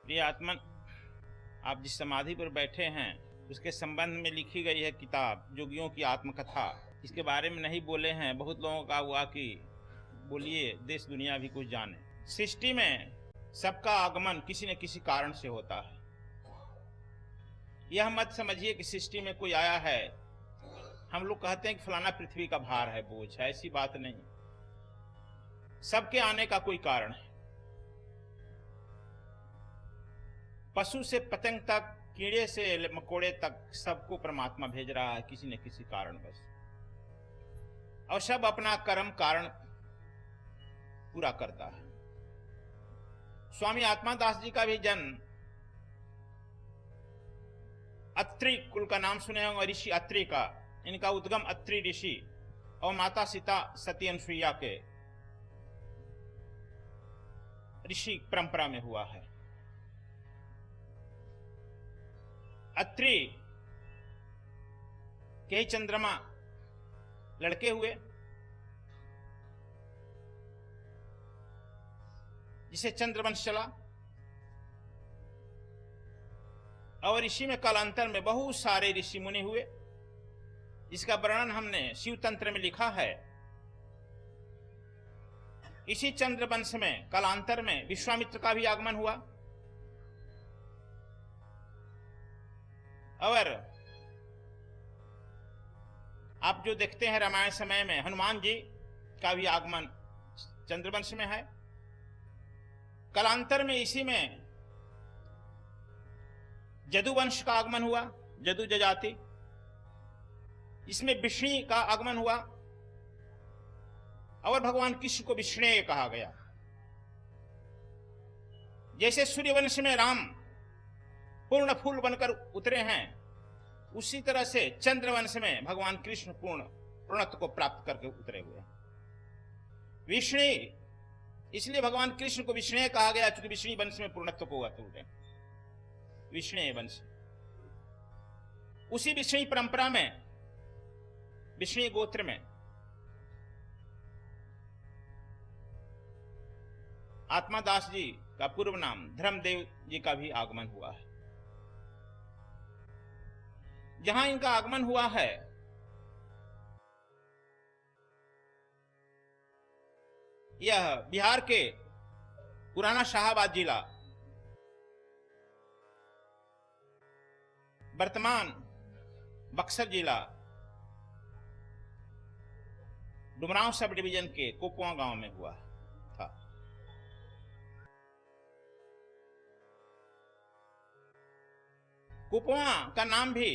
प्रिय आत्मन, आप जिस समाधि पर बैठे हैं उसके संबंध में लिखी गई है किताब जोगियों की आत्मकथा। इसके बारे में नहीं बोले हैं, बहुत लोगों का हुआ कि बोलिए देश दुनिया भी कुछ जाने। सृष्टि में सबका आगमन किसी न किसी कारण से होता है। यह मत समझिए कि सृष्टि में कोई आया है। हम लोग कहते हैं कि फलाना पृथ्वी का भार है, बोझ है, ऐसी बात नहीं। सबके आने का कोई कारण है। पशु से पतंग तक, कीड़े से मकोड़े तक सबको परमात्मा भेज रहा है किसी न किसी कारण बस, और सब अपना कर्म कारण पूरा करता है। स्वामी आत्मादास जी का भी जन्म, अत्रि कुल का नाम सुने होंगे, ऋषि अत्रि का। इनका उद्गम अत्रि ऋषि और माता सीता सती अनुसुईया के ऋषि परंपरा में हुआ है। अत्रि के ही चंद्रमा लड़के हुए, जिसे चंद्रवंश चला, और ऋषि में कालांतर में बहुत सारे ऋषि मुनि हुए, जिसका वर्णन हमने शिव तंत्र में लिखा है। इसी चंद्रवंश में कालांतर में विश्वामित्र का भी आगमन हुआ, और आप जो देखते हैं रामायण समय में हनुमान जी का भी आगमन चंद्रवंश में है। कालांतर में इसी में जदुवंश का आगमन हुआ, जदु जजाति। इसमें विष्णु का आगमन हुआ और भगवान कृष्ण को विष्णु कहा गया। जैसे सूर्यवंश में राम पूर्ण फूल बनकर उतरे हैं, उसी तरह से चंद्रवंश में भगवान कृष्ण पूर्ण पूर्णत्व को प्राप्त करके उतरे हुए। विष्णु, इसलिए भगवान कृष्ण को विष्णु कहा गया क्योंकि विष्णु वंश में पूर्णत्व को उतरे, विष्णु वंश। उसी विष्णु परंपरा में, विष्णु गोत्र में आत्मादास जी का पूर्व नाम धर्मदेव जी का भी आगमन हुआ है। जहां इनका आगमन हुआ है, यह बिहार के पुराना शाहाबाद जिला, वर्तमान बक्सर जिला, डुमरांव सब डिवीजन के कोपुआ गांव में हुआ था। कोपुआ का नाम भी,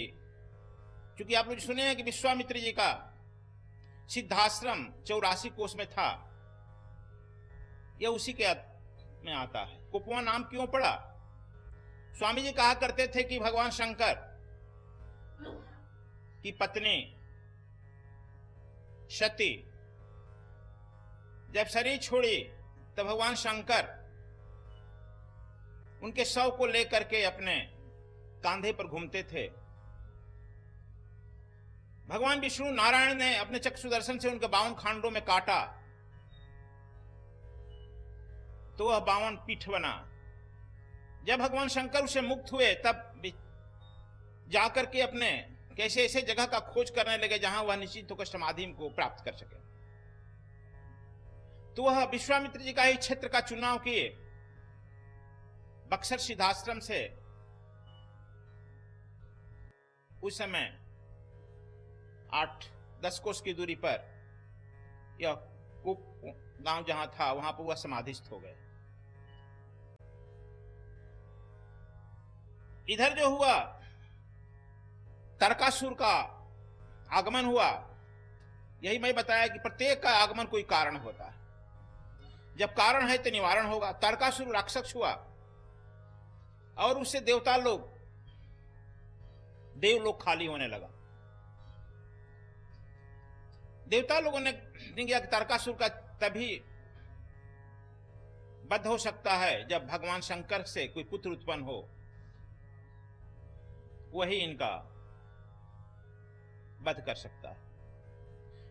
क्योंकि आप लोग सुने हैं कि विश्वामित्र जी का सिद्धाश्रम 84 कोस में था, यह उसी के में आता है। कोपुआ नाम क्यों पड़ा? स्वामी जी कहा करते थे कि भगवान शंकर की पत्नी सती जब शरीर छोड़ी, तब भगवान शंकर उनके शव को लेकर के अपने कांधे पर घूमते थे। भगवान विष्णु नारायण ने अपने चक्षु दर्शन से उनके 52 खांडों में काटा, तो वह 52 पीठ बना। जब भगवान शंकर उसे मुक्त हुए, तब जाकर के अपने कैसे ऐसे जगह का खोज करने लगे जहां वह निश्चित होकर समाधि को प्राप्त कर सके। तो वह विश्वामित्र जी का ही क्षेत्र का चुनाव किए, बक्सर सिद्धाश्रम से उस समय 8-10 कोस की दूरी पर यह गांव जहां था, वहां पर वह समाधिस्थ हो गए। इधर जो हुआ, तारकासुर का आगमन हुआ। यही मैं बताया कि प्रत्येक का आगमन कोई कारण होता है। जब कारण है तो निवारण होगा। तारकासुर राक्षस हुआ और उससे देवलोग खाली होने लगा। देवता लोगों ने किया कि तारकासुर का तभी वध हो सकता है जब भगवान शंकर से कोई पुत्र उत्पन्न हो, वही इनका वध कर सकता है।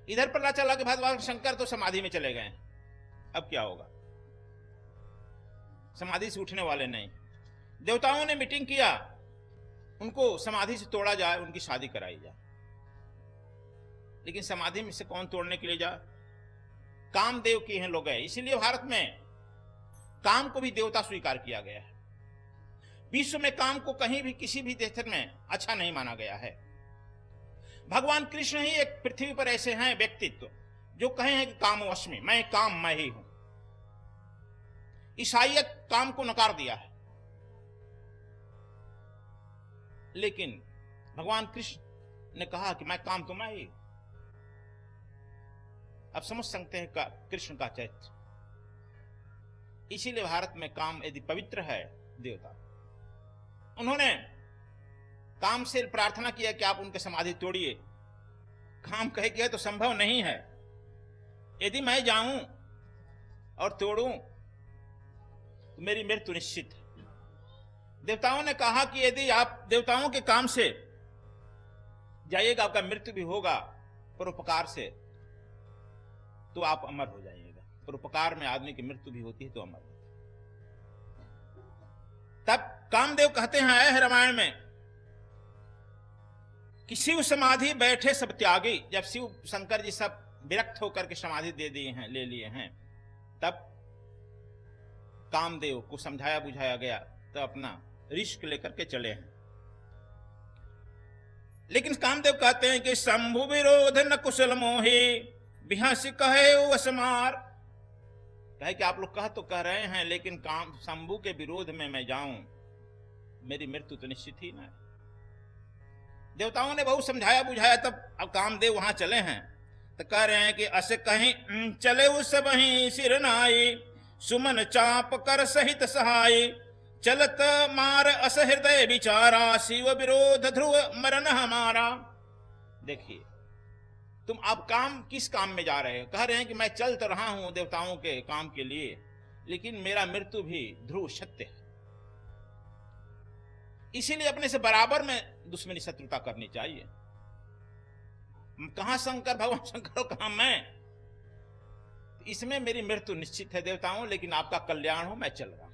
इधर पता चला कि भगवान शंकर तो समाधि में चले गए, अब क्या होगा? समाधि से उठने वाले नहीं। देवताओं ने मीटिंग किया, उनको समाधि से तोड़ा जाए, उनकी शादी कराई जाए। लेकिन समाधि में से कौन तोड़ने के लिए जाए? कामदेव की हैं लोग हैं। इसीलिए भारत में काम को भी देवता स्वीकार किया गया है। विश्व में काम को कहीं भी किसी भी देश में अच्छा नहीं माना गया है। भगवान कृष्ण ही एक पृथ्वी पर ऐसे हैं व्यक्तित्व जो कहे हैं कि कामोऽस्मि, मैं काम मैं ही हूं। ईसाईयत काम को नकार दिया है, लेकिन भगवान कृष्ण ने कहा कि मैं काम तो मैं ही। अब समझ सकते हैं कृष्ण का चरित्र। इसीलिए भारत में काम यदि पवित्र है, देवता उन्होंने काम से प्रार्थना किया कि आप उनके समाधि तोड़िए। काम कहे कि तो संभव नहीं है। यदि मैं जाऊं और तोड़ूं तो मेरी मृत्यु निश्चित है। देवताओं ने कहा कि यदि आप देवताओं के काम से जाइएगा, आपका मृत्यु भी होगा परोपकार से, तो आप अमर हो जाइएगा। परोपकार में आदमी की मृत्यु भी होती है तो अमर होती है। तब कामदेव कहते हैं आए हैं रामायण में कि शिव समाधि बैठे सब त्यागी। जब शिव शंकर जी सब विरक्त होकर के समाधि दे दिए हैं, ले लिए हैं, तब कामदेव को समझाया बुझाया गया, तो अपना रिस्क लेकर के चले हैं। लेकिन कामदेव कहते हैं कि शंभु विरोध न कुशल मोहे, बिहासी कहे वसमार। कहे कि आप लोग कह तो कह रहे हैं, लेकिन काम शंभु के विरोध में मैं जाऊं, मेरी मृत्यु तो निश्चित ही ना है। देवताओं ने बहुत समझाया बुझाया, तब अब कामदेव वहां चले हैं तो कह रहे हैं कि अस कहीं चले उस वहीं सिर नाई, सुमन चाप कर सहित सहाय, चलत मार अस हृदय विचारा, शिव विरोध ध्रुव मरण हमारा। देखिए, तुम अब काम किस काम में जा रहे हो? कह रहे हैं कि मैं चल तो रहा हूं देवताओं के काम के लिए, लेकिन मेरा मृत्यु भी ध्रुव सत्य है। इसीलिए अपने से बराबर में दुश्मनी शत्रुता करनी चाहिए। कहां शंकर, भगवान शंकर हो, कहां मैं? इसमें मेरी मृत्यु निश्चित है देवताओं, लेकिन आपका कल्याण हो, मैं चल रहा हूं।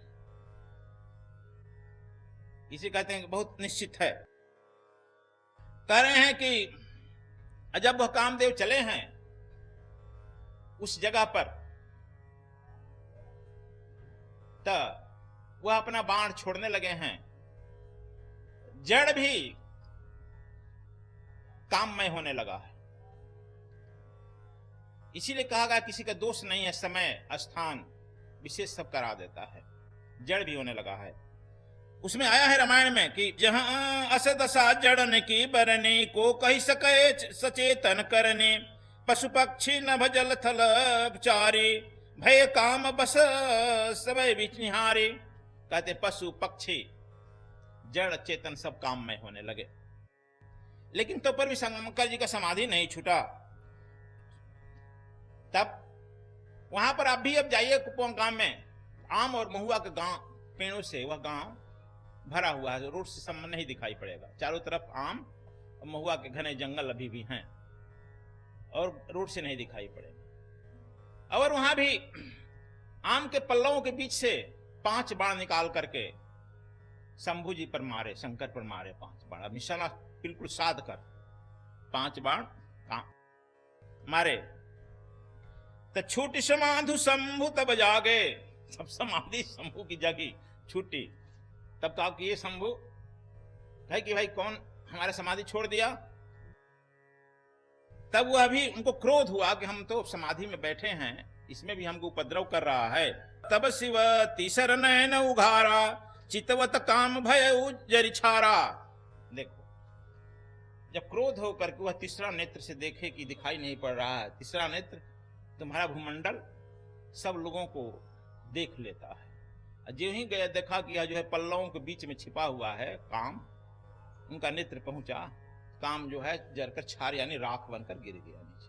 इसे कहते हैं कि बहुत निश्चित है। कह रहे हैं कि जब वह कामदेव चले हैं उस जगह पर, तब वह अपना बाण छोड़ने लगे हैं। जड़ भी काममय होने लगा है। इसीलिए कहा गया किसी का दोष नहीं है, समय स्थान विशेष सब करा देता है। जड़ भी होने लगा है। उसमें आया है रामायण में कि जहां अस दशा जड़न की बरने, को कही सके सचेतन करने, पशु पक्षी नभ जल थल चारे, भय काम बस सब विनिहारे। कहते पशु पक्षी जड़ चेतन सब काम में होने लगे। लेकिन तो पर भी शंकर जी का समाधि नहीं छूटा। तब वहां पर आप भी अब जाइए कुपवां गांव में, आम और महुआ के गांव पेड़ों से वह गांव भरा हुआ है। रोड से संबंध नहीं दिखाई पड़ेगा। चारों तरफ आम और महुआ के घने जंगल अभी भी हैं और रोड से नहीं दिखाई पड़ेगा। और वहां भी आम के पल्लवों के बीच से 5 बाण निकाल करके शंभु जी पर मारे, शंकर पर मारे 5 बाण। निशाना बिल्कुल साध कर 5 बाण मारे। तो छूटी समाधु शंभु तब जागे। सब समाधि शंभु की जगी छूटी। तब कहा कि ये शंभु है कि भाई कौन हमारा समाधि छोड़ दिया? तब वह भी उनको क्रोध हुआ कि हम तो समाधि में बैठे हैं, इसमें भी हमको उपद्रव कर रहा है। तब शिव तीसर नयन उघारा, चितवत काम भय उज्जरि छारा। देखो, जब क्रोध होकर के वह तीसरा नेत्र से देखे कि दिखाई नहीं पड़ रहा है, तीसरा नेत्र तुम्हारा भूमंडल सब लोगों को देख लेता है। जो ही गया देखा कि यह जो है पल्लवों के बीच में छिपा हुआ है काम, उनका नेत्र पहुंचा, काम जो है जरकर छार यानी राख बनकर गिर गया नीचे।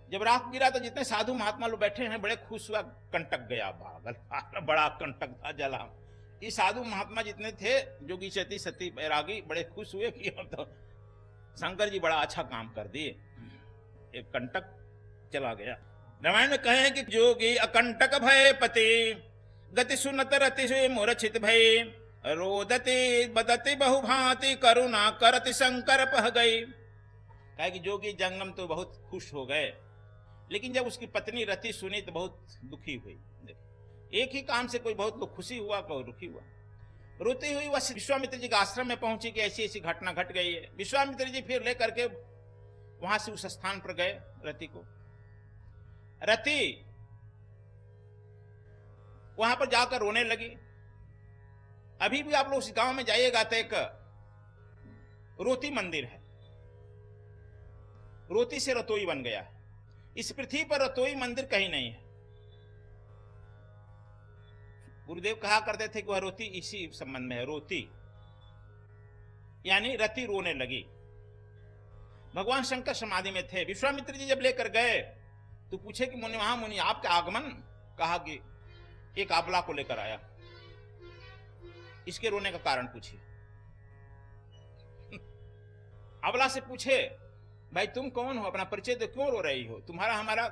जब राख गिरा तो जितने साधु महात्मा लोग बैठे हैं बड़े खुश हुआ, कंटक गया बागल, बड़ा कंटक था जला। ये साधु महात्मा जितने थे, जोगी सती सती बैरागी, बड़े खुश हुए कि अब तो शंकर जी बड़ा अच्छा काम कर दिए, एक कंटक चला गया। रामायण में कहे हैं कि जोगी अकंटक भय पति, गति सुनत रति से मूर्छित भय, रोदति बदति बहुभांति करुणा करति शंकर पह गई। कहा कि जोगी जंगम तो बहुत खुश हो गए, लेकिन जब उसकी पत्नी रति सुनी तो बहुत दुखी हुई। एक ही काम से कोई बहुत लोग खुशी हुआ, कोई दुखी हुआ। रोती हुई वह विश्वामित्र जी के आश्रम में पहुंची कि ऐसी ऐसी घटना घट गई है। विश्वामित्र जी फिर लेकर के वहां से उस स्थान पर गए रति को। रति वहां पर जाकर रोने लगी। अभी भी आप लोग उस गांव में जाइएगा तो एक रोती मंदिर है, रोती से रतोई बन गया है। इस पृथ्वी पर रतोई मंदिर कहीं नहीं है। गुरुदेव कहा करते थे कि वह रोती इसी संबंध में है, रोती यानी रति रोने लगी। भगवान शंकर समाधि में थे। विश्वामित्र जी जब लेकर गए तो पूछे कि मुनि महामुनि आपका आगमन। कहा कि एक आबला को लेकर आया, इसके रोने का कारण पूछिए। आबला से पूछे भाई तुम कौन हो, अपना परिचय दो, क्यों रो रही हो, तुम्हारा हमारा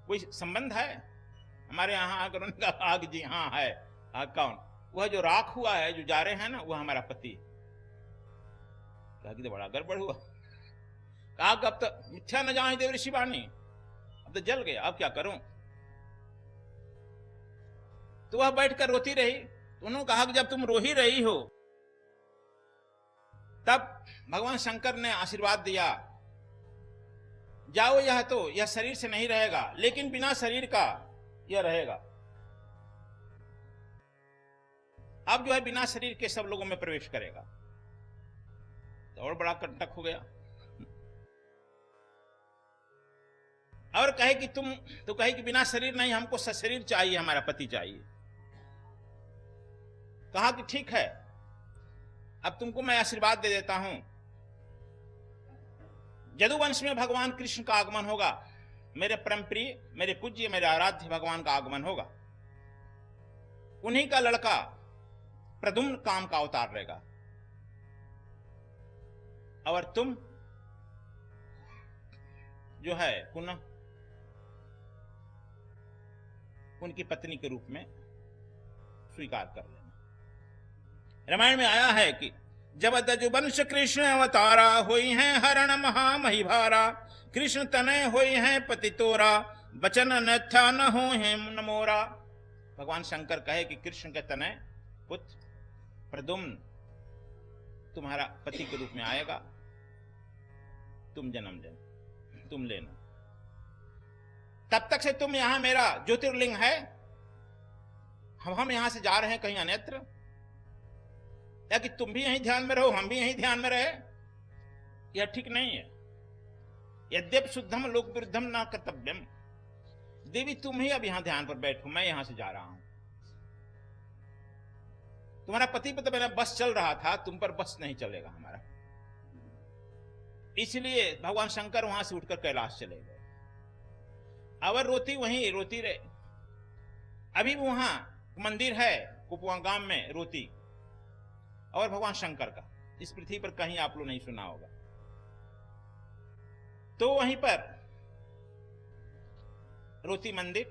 कोई संबंध है? हमारे यहाँ आकर उन्होंने कहा आग जी हाँ है। आग कौन? वह जो राख हुआ है, जो जा रहे हैं ना, वह हमारा पति। कहा कि तो बड़ा गड़बड़ हुआ। कहा अब तो मिथ्या न जाने देव ऋषि वाणी, अब तो जल गया, अब क्या करूं? तो वह बैठकर रोती रही। तो उन्होंने कहा कि जब तुम रो ही रही हो, तब भगवान शंकर ने आशीर्वाद दिया, जाओ यह शरीर से नहीं रहेगा, लेकिन बिना शरीर का यह रहेगा। अब जो है बिना शरीर के सब लोगों में प्रवेश करेगा। तो और बड़ा कंटक हो गया। और कहे कि तुम तो कहे कि बिना शरीर नहीं, हमको सशरीर चाहिए, हमारा पति चाहिए। कहा कि ठीक है, अब तुमको मैं आशीर्वाद दे देता हूं। यदुवंश में भगवान कृष्ण का आगमन होगा, मेरे परम प्रिय, मेरे पूज्य, मेरे आराध्य भगवान का आगमन होगा। उन्हीं का लड़का प्रद्युम्न काम का अवतार रहेगा, और तुम जो है पुनः उनकी पत्नी के रूप में स्वीकार कर लेना। रामायण में आया है कि जब दजुवंश कृष्ण अवतारा, हुई हैं हरण महामहिभारा, कृष्ण तनय हुई हैं पति तोरा, बचन न था न हो है न मोरा। भगवान शंकर कहे कि कृष्ण के तनय पुत्र प्रद्युम्न तुम्हारा पति के रूप में आएगा, तुम जन्म लेना, तुम लेना। तब तक से तुम यहां, मेरा ज्योतिर्लिंग है, हम यहां से जा रहे हैं कहीं अन्यत्र, या कि तुम भी यहीं ध्यान में रहो, हम भी यहीं ध्यान में रहे, यह ठीक नहीं है। यद्यप शुद्धम लोक विरुद्धम न कर्तव्यम। देवी तुम ही अब यहां ध्यान पर बैठो, मैं यहां से जा रहा हूं। तुम्हारा पति पर तो मेरा बस चल रहा था, तुम पर बस नहीं चलेगा हमारा। इसलिए भगवान शंकर वहां से उठकर कैलाश चले गए। और रोती वहीं रोती रहे। अभी भी वहां मंदिर है कुपवा गांव में, रोती और भगवान शंकर का। इस पृथ्वी पर कहीं आप लोग नहीं सुना होगा। तो वहीं पर रोती मंदिर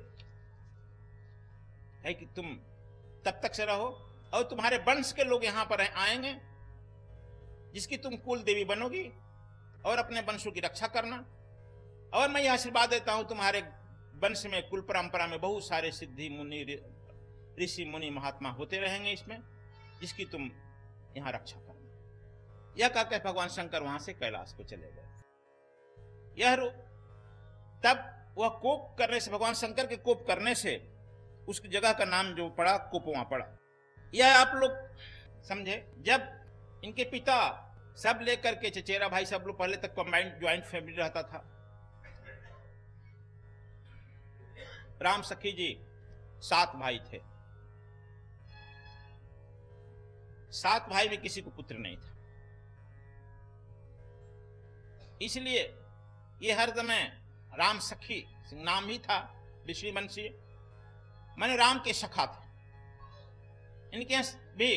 है कि तुम तब तक से रहो, और तुम्हारे वंश के लोग यहां पर आएंगे, जिसकी तुम कुल देवी बनोगी, और अपने वंशों की रक्षा करना। और मैं यह आशीर्वाद देता हूं, तुम्हारे वंश में, कुल परंपरा में बहुत सारे सिद्धि मुनि, ऋषि मुनि, महात्मा होते रहेंगे इसमें, जिसकी तुम यहां रक्षा करना। यह कहकर भगवान शंकर वहां से कैलाश को चले गए। तब वह कोप करने से, भगवान शंकर के कोप करने से उसकी जगह का नाम जो पड़ा, कुपवा पड़ा। यह आप लोग समझे। जब इनके पिता सब लेकर के, चचेरा भाई सब लोग, पहले तक कंबाइंड ज्वाइंट फैमिली रहता था। राम सखी जी 7 भाई थे। 7 भाई में किसी को पुत्र नहीं था। इसलिए ये हर समय राम सखी नाम ही था, ऋषिवंशी, माने राम के सखा थे। इनके यहां भी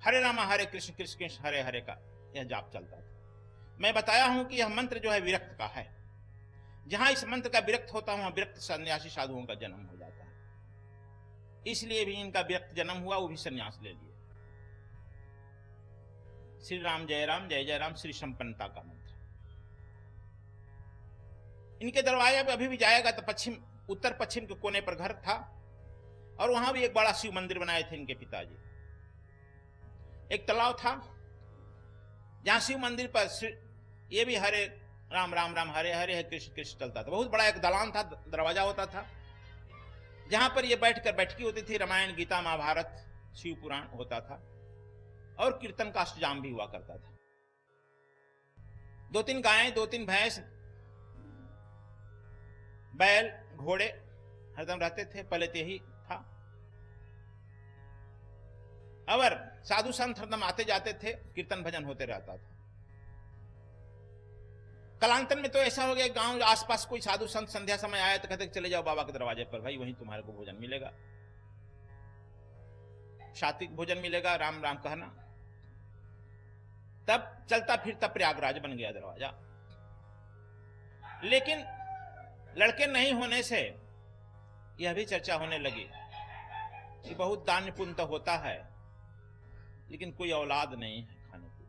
हरे रामा हरे कृष्ण कृष्ण कृष्ण हरे हरे का यह जाप चलता था। मैं बताया हूं कि यह मंत्र जो है विरक्त का है। जहां इस मंत्र का विरक्त होता है, वहां विरक्त सन्यासी साधुओं का जन्म हो जाता है। इसलिए भी इनका व्यक्त जन्म हुआ, वो भी संन्यास ले लिए। श्री राम जय जय राम, श्री संपन्नता का मंत्र। इनके दरवाजे पे अभी भी जाएगा तो पश्चिम, उत्तर पश्चिम के कोने पर घर था, और वहां भी एक बड़ा शिव मंदिर बनाए थे इनके पिताजी। एक तालाब था जहां शिव मंदिर पर ये भी हरे राम राम राम हरे हरे है कृष्ण कृष्ण चलता था। बहुत बड़ा एक दलान था, दरवाजा होता था, जहां पर ये बैठकर बैठकी होती थी, रामायण गीता महाभारत शिव पुराण होता था, और कीर्तन का अष्टजाम भी हुआ करता था। 2-3 गायें, 2-3 भैंस, बैल घोड़े हरदम रहते थे, पहले तो यही था। और साधु संत हरदम आते जाते थे, कीर्तन भजन होते रहता था। कालांतर में तो ऐसा हो गया, गांव आसपास कोई साधु संत संध्या समय आया तो कहते चले जाओ बाबा के दरवाजे पर, भाई वहीं तुम्हारे को भोजन मिलेगा, सात्विक भोजन मिलेगा, राम राम कहना। तब चलता फिरता प्रयागराज बन गया दरवाजा। लेकिन लड़के नहीं होने से यह भी चर्चा होने लगी कि बहुत दान पुण्य तो होता है, लेकिन कोई औलाद नहीं है खाने को,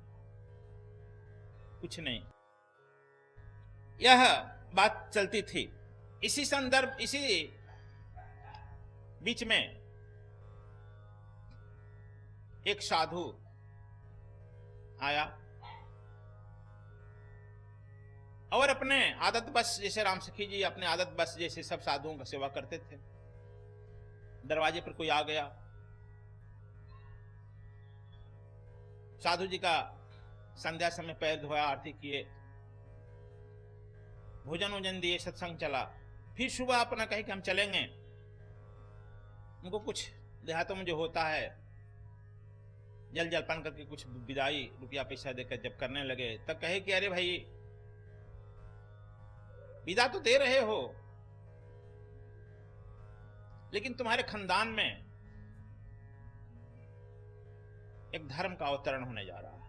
कुछ नहीं। यह बात चलती थी। इसी संदर्भ, इसी बीच में एक साधु आया और अपने आदत बस, जैसे राम सखी जी अपने आदत बस जैसे सब साधुओं का सेवा करते थे। दरवाजे पर कोई आ गया, साधु जी का संध्या समय पैर धोया, आरती किए, भोजन वोजन दिए, सत्संग चला। फिर सुबह अपना कहे कि हम चलेंगे, उनको कुछ देहातों में जो होता है जल जलपान करके कुछ विदाई रुपया पैसा देकर जब करने लगे, तब कहे कि अरे भाई विदा तो दे रहे हो, लेकिन तुम्हारे खानदान में एक धर्म का अवतरण होने जा रहा है।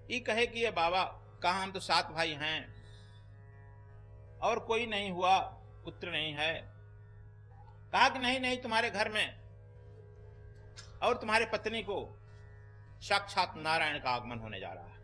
ये कहे कि ये बाबा, कहा हम तो 7 भाई हैं और कोई नहीं हुआ, पुत्र नहीं है। कहा कि नहीं नहीं, तुम्हारे घर में और तुम्हारे पत्नी को साक्षात नारायण का आगमन होने जा रहा है।